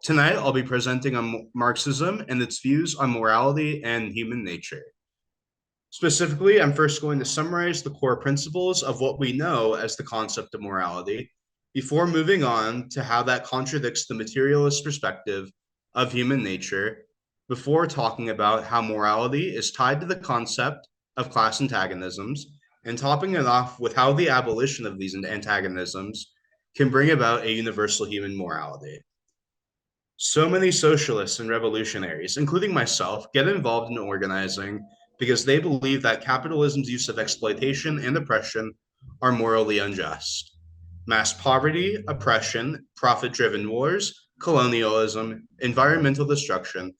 Tonight, I'll be presenting on Marxism and its views on morality and human nature. Specifically, I'm first going to summarize the core principles of what we know as the concept of morality before moving on to how that contradicts the materialist perspective of human nature, before talking about how morality is tied to the concept of class antagonisms, and topping it off with how the abolition of these antagonisms can bring about a universal human morality. So many socialists and revolutionaries, including myself, get involved in organizing because they believe that capitalism's use of exploitation and oppression are morally unjust. Mass poverty, oppression, profit driven wars, colonialism, environmental destruction,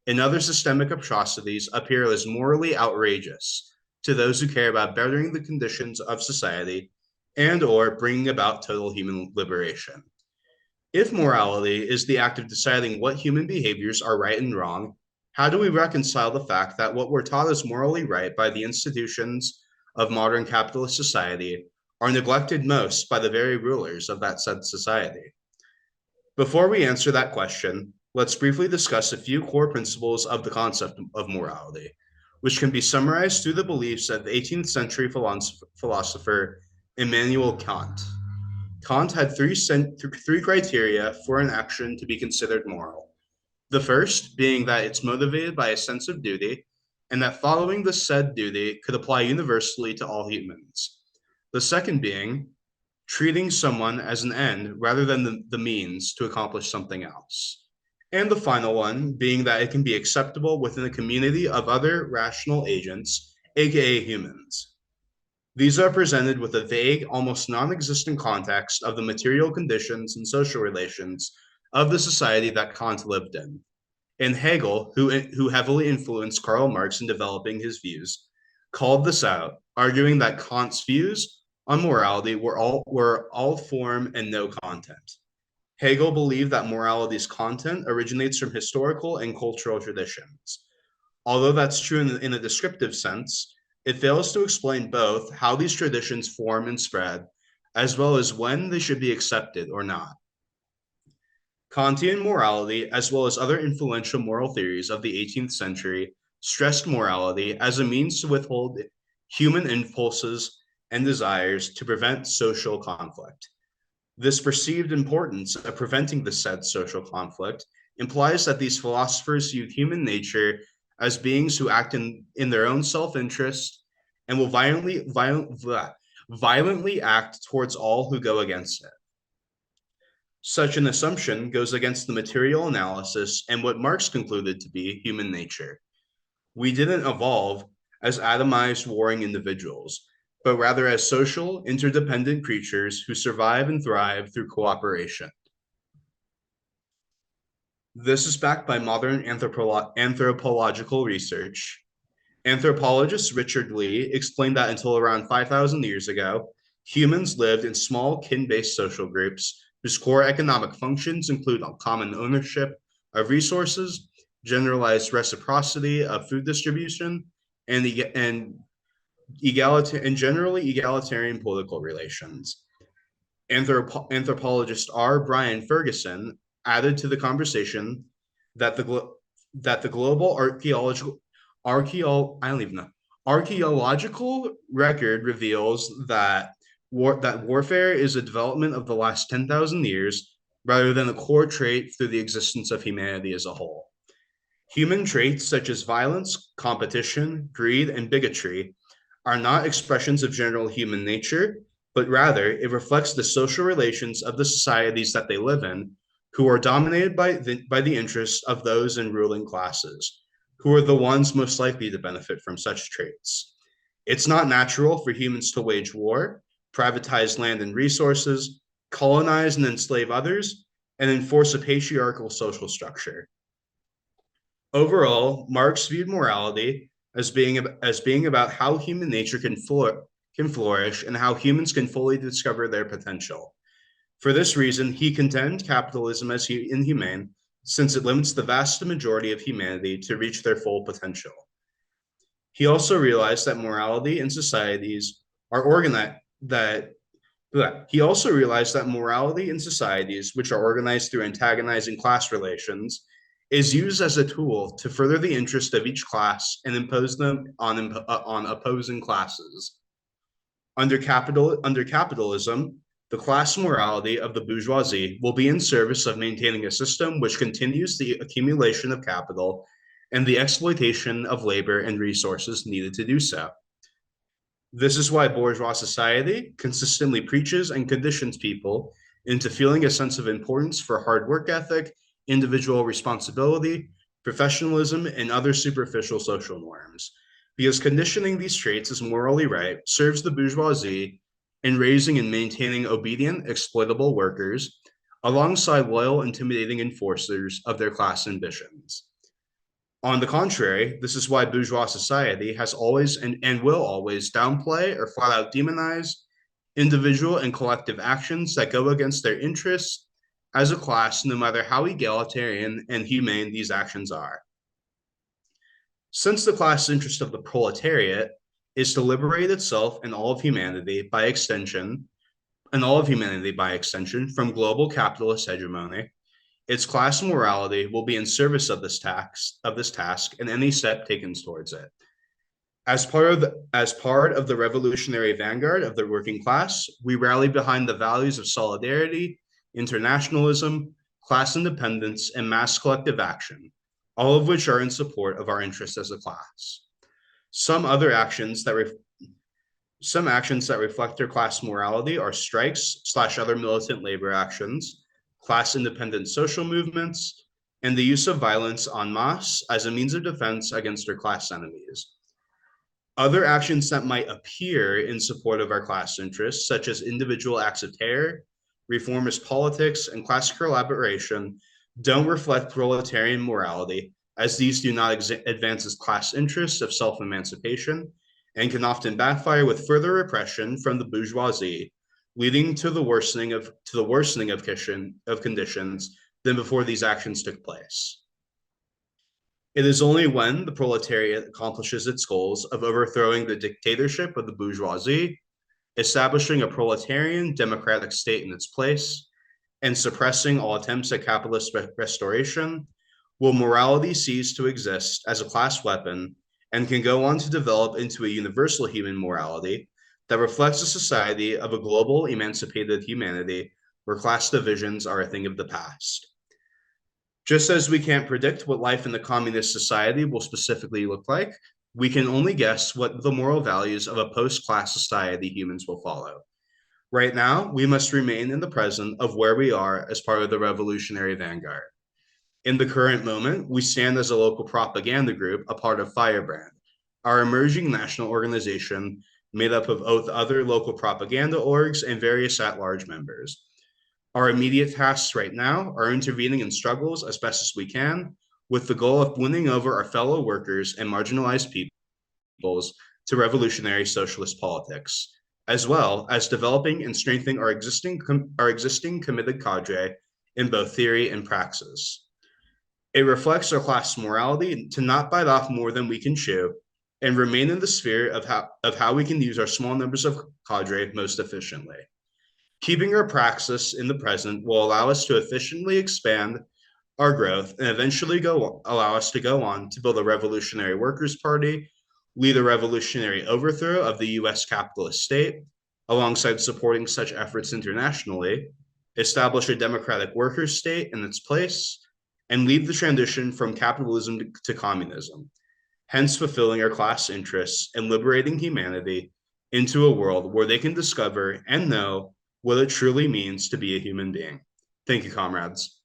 and other systemic atrocities appear as morally outrageous to those who care about bettering the conditions of society and or bringing about total human liberation. If morality is the act of deciding what human behaviors are right and wrong, how do we reconcile the fact that what we're taught is morally right by the institutions of modern capitalist society are neglected most by the very rulers of that said society? Before we answer that question, let's briefly discuss a few core principles of the concept of morality, which can be summarized through the beliefs of 18th century philosopher Immanuel Kant. Kant had three criteria for an action to be considered moral. The first being that it's motivated by a sense of duty, and that following the said duty could apply universally to all humans. The second being treating someone as an end rather than the means to accomplish something else. And the final one being that it can be acceptable within a community of other rational agents, aka humans. These are presented with a vague, almost non existent context of the material conditions and social relations of the society that Kant lived in. And Hegel, who heavily influenced Karl Marx in developing his views, called this out, arguing that Kant's views on morality were all form and no content. Hegel believed that morality's content originates from historical and cultural traditions. Although that's true in a descriptive sense, it fails to explain both how these traditions form and spread, as well as when they should be accepted or not. Kantian morality, as well as other influential moral theories of the 18th century, stressed morality as a means to withhold human impulses and desires to prevent social conflict. This perceived importance of preventing the said social conflict implies that these philosophers viewed human nature as beings who act in their own self-interest and will violently act towards all who go against it. Such an assumption goes against the material analysis and what Marx concluded to be human nature. We didn't evolve as atomized warring individuals, but rather as social, interdependent creatures who survive and thrive through cooperation. This is backed by modern anthropological research. Anthropologist Richard Lee explained that until around 5,000 years ago, humans lived in small kin-based social groups whose core economic functions include common ownership of resources, generalized reciprocity of food distribution, and generally egalitarian political relations. Anthropologist R. Brian Ferguson added to the conversation that the global I don't even know archaeological record reveals that warfare is a development of the last 10,000 years rather than a core trait through the existence of humanity as a whole. Human traits such as violence, competition, greed, and bigotry are not expressions of general human nature, but rather it reflects the social relations of the societies that they live in, who are dominated by the interests of those in ruling classes, who are the ones most likely to benefit from such traits. It's not natural for humans to wage war, privatize land and resources, colonize and enslave others, and enforce a patriarchal social structure. Overall, Marx viewed morality as being about how human nature can flourish and how humans can fully discover their potential. For this reason, he condemned capitalism as inhumane, since it limits the vast majority of humanity to reach their full potential. He also realized that morality in societies are organized that But he also realized that morality in societies which are organized through antagonizing class relations is used as a tool to further the interest of each class and impose them on opposing classes. Under capitalism, the class morality of the bourgeoisie will be in service of maintaining a system which continues the accumulation of capital and the exploitation of labor and resources needed to do so. This is why bourgeois society consistently preaches and conditions people into feeling a sense of importance for hard work ethic, individual responsibility, professionalism, and other superficial social norms. Because conditioning these traits as morally right serves the bourgeoisie in raising and maintaining obedient, exploitable workers alongside loyal, intimidating enforcers of their class ambitions. On the contrary, this is why bourgeois society has always and will always downplay or flat out demonize individual and collective actions that go against their interests as a class, no matter how egalitarian and humane these actions are. Since the class interest of the proletariat is to liberate itself and all of humanity by extension, from global capitalist hegemony, its class morality will be in service of this task and any step taken towards it. As part of the revolutionary vanguard of the working class, we rally behind the values of solidarity, internationalism, class independence, and mass collective action, all of which are in support of our interests as a class. Some actions that reflect their class morality are strikes/other militant labor actions, class independent social movements, and the use of violence en masse as a means of defense against their class enemies. Other actions that might appear in support of our class interests, such as individual acts of terror, reformist politics, and class collaboration, don't reflect proletarian morality, as these do not advance class interests of self-emancipation and can often backfire with further repression from the bourgeoisie, leading to the worsening of conditions than before these actions took place. It is only when the proletariat accomplishes its goals of overthrowing the dictatorship of the bourgeoisie, establishing a proletarian democratic state in its place, and suppressing all attempts at capitalist restoration, will morality cease to exist as a class weapon and can go on to develop into a universal human morality that reflects a society of a global emancipated humanity where class divisions are a thing of the past. Just as we can't predict what life in the communist society will specifically look like, we can only guess what the moral values of a post-class society humans will follow. Right now, we must remain in the present of where we are as part of the revolutionary vanguard. In the current moment, we stand as a local propaganda group, a part of Firebrand, our emerging national organization made up of other local propaganda orgs and various at-large members. Our immediate tasks right now are intervening in struggles as best as we can, with the goal of winning over our fellow workers and marginalized peoples to revolutionary socialist politics, as well as developing and strengthening our existing committed cadre in both theory and praxis. It reflects our class morality to not bite off more than we can chew and remain in the sphere of how we can use our small numbers of cadre most efficiently. Keeping our praxis in the present will allow us to efficiently expand our growth and eventually allow us to go on to build a revolutionary workers' party, lead a revolutionary overthrow of the US capitalist state, alongside supporting such efforts internationally, establish a democratic workers' state in its place, and lead the transition from capitalism to communism, hence fulfilling our class interests and liberating humanity into a world where they can discover and know what it truly means to be a human being. Thank you, comrades.